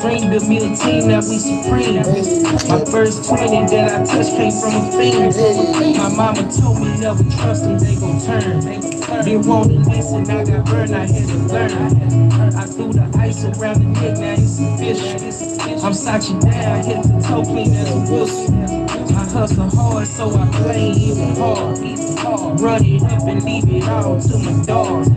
Dream built me a team that we supreme. My first 20 that I touched came from a fiend. My mama told me never trust them, they gon' turn. Didn't want to listen, I got burned, I had to learn. I threw the ice around the neck, now it's official. I'm Sachi down, head to toe clean as a whistle. I hustle hard, so I play even hard. Run it up and leave it all to my dogs.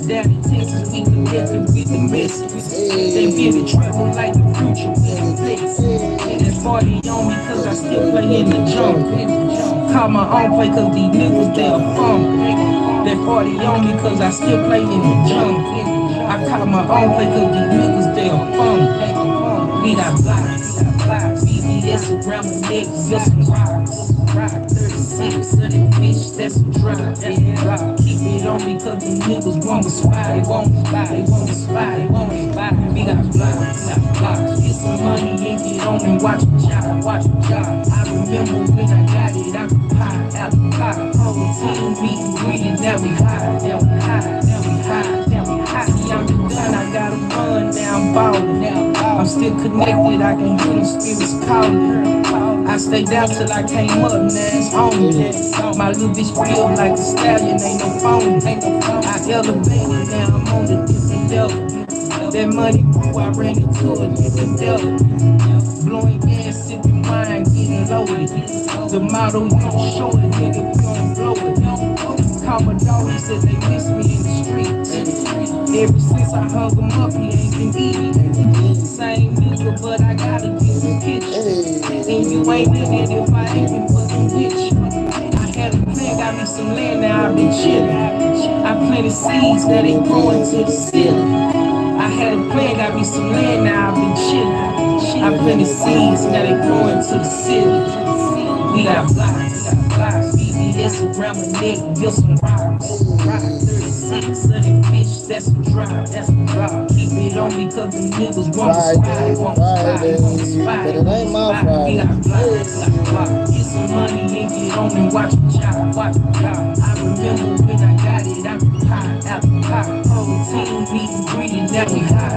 Down in Texas, we connected with the message. They feel the trouble like the future with the flex. That 40 on me cause I still play in the jump. Call my own play cause these niggas they'll funk. That 40 on me cause I still play in the jump. I call my own play cause these niggas they'll funk. We got blocks, BBS around my neck, just some rocks. Rock 36, so that bitch, that's a drop. Keep it on me cause the niggas won't spy. They won't spy, they won't spy, they won't spy. We got blocks. Get some money and get on and watch the job, watch the job. I remember when I got it out the pot. Whole team meeting, greeting, now we high. See, I'm the gun, I gotta run, now I'm ballin'. I'm still connected, I can hear the spirits calling. I stayed down till I came up, now it's on me. My little bitch real like a stallion, ain't no phone. I elevated, now I'm on the different level. That money grew, I ran into a different level. Blowing gas, sipping wine, getting loaded. The model you show it, nigga, we gon' blow it. Call my dog, he said they miss me in the streets. Ever since I hung him up, he ain't been eating. Same nigga, but I gotta get some pictures. And you ain't in it if I ain't been fucking with you. I had a plan, got me some land, now I've been chillin'. I planted seeds that ain't growing to the ceiling. I had a plan, got me some land, now I've been chillin'. I planted seeds that ain't growing to the ceiling. We got blocks, BBS around my neck, built some rocks. Rock 36, so that bitch, that's a drop. Keep it on me cause the niggas won't spy. But it ain't my Friday. We got blocks. Get some money and get on and watch the job. I remember when I got it out the pot. Whole team meeting, greeting, now we high.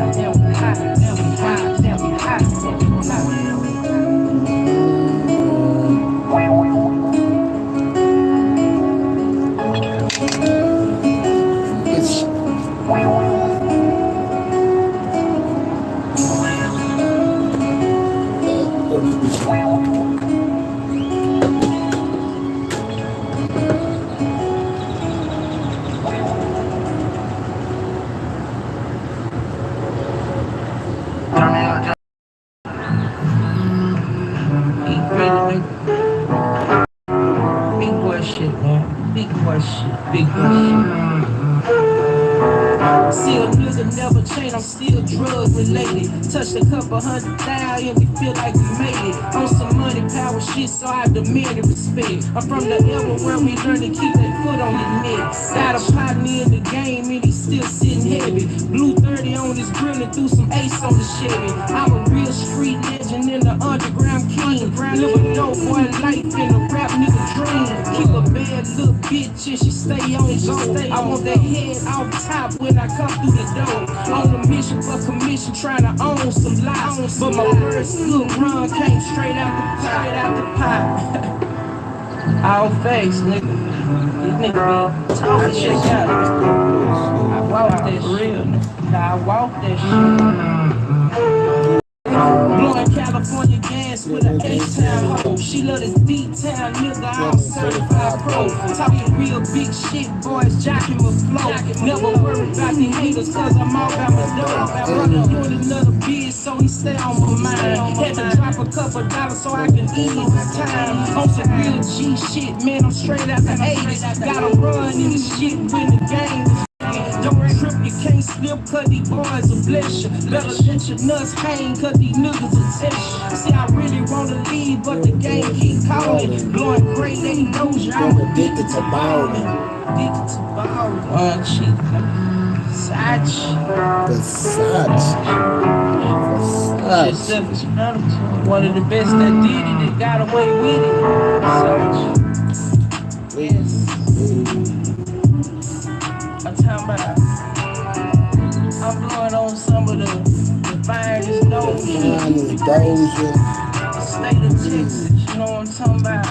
Big question. See a nigga never change, I'm still drug related. Touched a couple 100,000, we feel like we made it. On some money, power shit, so I demand respect. I'm from the era where we learn to keep that foot on your neck. Got a partner in the game and he still sitting heavy. Blue 30 on his grill and threw some ace on the Chevy. I'm a real street legend in the underground king. Live a dope boy life in a rap nigga dream. Keep a bad little bitch and she stay on go. I want that head off top when I come through the door. On a mission for commission, trying to own some lots. But my first good run came straight out the pot. All facts, nigga. This nigga be talking shit out. I walk that real, nigga. I walk that shit. Blowing California gas with an H-Town hoe. She love this D-Town nigga, I'm certified pro. Talking real big shit, boys, jocking my flow. Never worry about the haters, cause I'm all about my dough. Brother doing another biz, so he stay on my mind. Had to drop a couple dollars so I can ease his time. On some real G shit, man, I'm straight out the 80s. Gotta run in the shit when the game is. Don't trip, you can't slip, cause these boys will bless you. Better let your nuts hang, cause these niggas will test you. See, I really wanna leave, but the game keep calling. Blowing great, they knows you, I'm addicted to ballin'. Addicted to ballin'. One cheek, Versace. One of the best that did it, that got away with it. Versace. Yes. I'm talking about, I'm blowing on some of the fine as Doja. Fine as Doja. State of Texas, you know what I'm talking about?